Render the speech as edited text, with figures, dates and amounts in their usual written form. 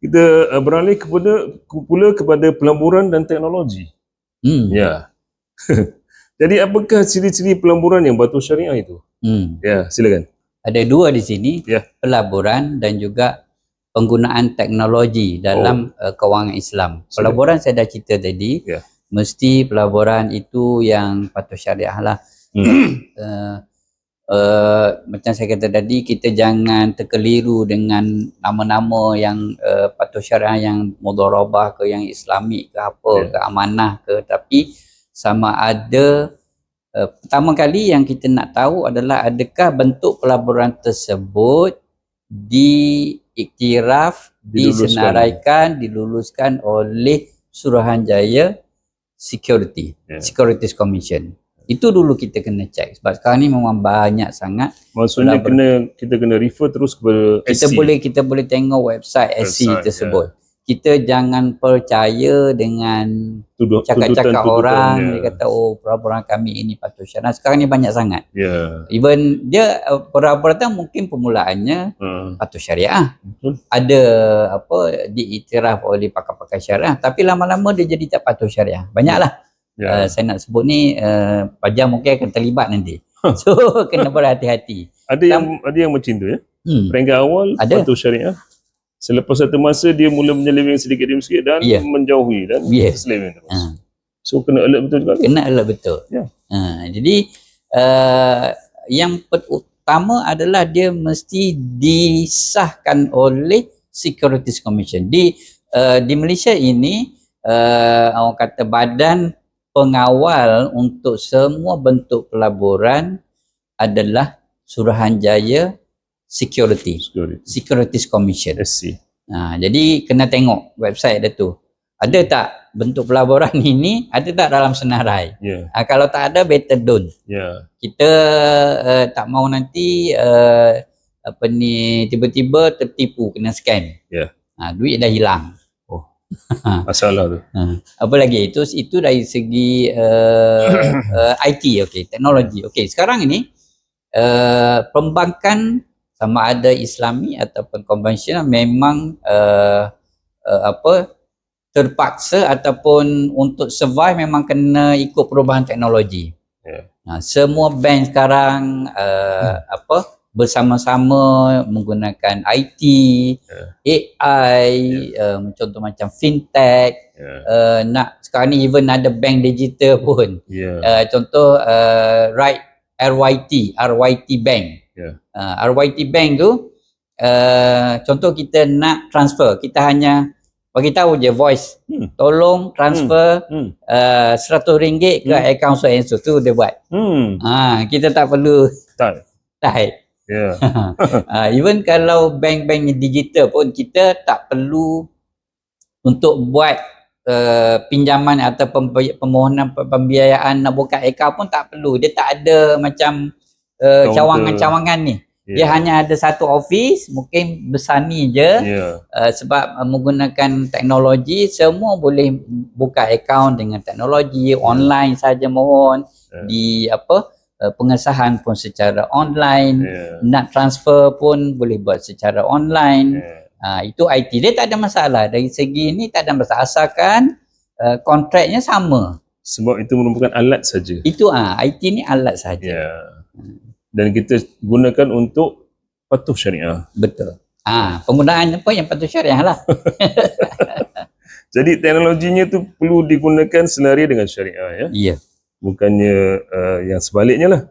kita beralih kepada pelaburan dan teknologi. Ya. Jadi apakah ciri-ciri pelaburan yang patuh syariah itu? Ya, silakan. Ada dua di sini, pelaburan dan juga penggunaan teknologi dalam kewangan Islam. Pelaburan saya dah cerita tadi, mesti pelaburan itu yang patuh syariah lah. Macam saya kata tadi, kita jangan terkeliru dengan nama-nama yang patuh syariah, yang mudharabah ke, yang islamik ke apa, ke amanah ke, tapi sama ada pertama kali yang kita nak tahu adalah adakah bentuk pelaburan tersebut diiktiraf, disenaraikan, diluluskan oleh Suruhanjaya Securities Commission. Itu dulu kita kena cek, sebab sekarang ni memang banyak sangat. Maksudnya kita kena refer terus kepada SC. Kita boleh tengok website SC tersebut. Kita jangan percaya dengan cakap-cakap orang. Dia kata, oh pelaburan kami ini patuh syariah. Sekarang ni banyak sangat. Even dia pelaburan mungkin permulaannya patuh syariah. Ada diiktiraf oleh pakar-pakar syariah, tapi lama-lama dia jadi tak patuh syariah. Banyaklah. Saya nak sebut ni Pajam mungkin akan terlibat nanti. So kena berhati-hati. Ada yang macam tu ya. Peringkat awal patuh syariah. Selepas satu masa dia mula menyeleweng sedikit demi sedikit dan menjauhi dan terseleweng terus. So kena alert betul juga. Kena alert betul. Jadi yang utama adalah dia mesti disahkan oleh Securities Commission. Di Malaysia ini orang kata badan pengawal untuk semua bentuk pelaburan adalah Suruhanjaya Securities Commission. SC. Jadi kena tengok website dia tu. Ada tak bentuk pelaburan ini, ada tak dalam senarai? Kalau tak ada, better don't. Kita tak mau nanti tiba-tiba tertipu, kena scam. Duit dah hilang. Masalah tu. Apa lagi? Itu dari segi IT, teknologi. Sekarang ini perbankan sama ada Islami ataupun konvensional memang terpaksa ataupun untuk survive memang kena ikut perubahan teknologi. Semua bank sekarang bersama-sama menggunakan IT, AI, contoh macam fintech. Sekarang ni even ada bank digital pun. Contoh RYT Bank. RYT Bank tu contoh kita nak transfer, kita hanya bagi tahu je voice, tolong transfer RM100 ke akaun so and so, tu dia buat. Kita tak perlu type. Even kalau bank-bank digital pun kita tak perlu untuk buat pinjaman atau permohonan pembiayaan nak buka akaun pun tak perlu. Dia tak ada macam cawangan-cawangan ni. Dia hanya ada satu office, mungkin besani je. Sebab menggunakan teknologi, semua boleh buka akaun dengan teknologi online saja, mohon di pengesahan pun secara online, nak transfer pun boleh buat secara online. Itu IT, dia tak ada masalah. Dari segi ni tak ada masalah, asalkan kontraknya sama. Sebab itu merupakan alat saja. Itu IT ni alat saja. Dan kita gunakan untuk patuh syariah. Betul. Penggunaan apa yang patuh syariah lah. Jadi teknologinya tu perlu digunakan senari dengan syariah ya. Ya. Bukannya yang sebaliknya lah.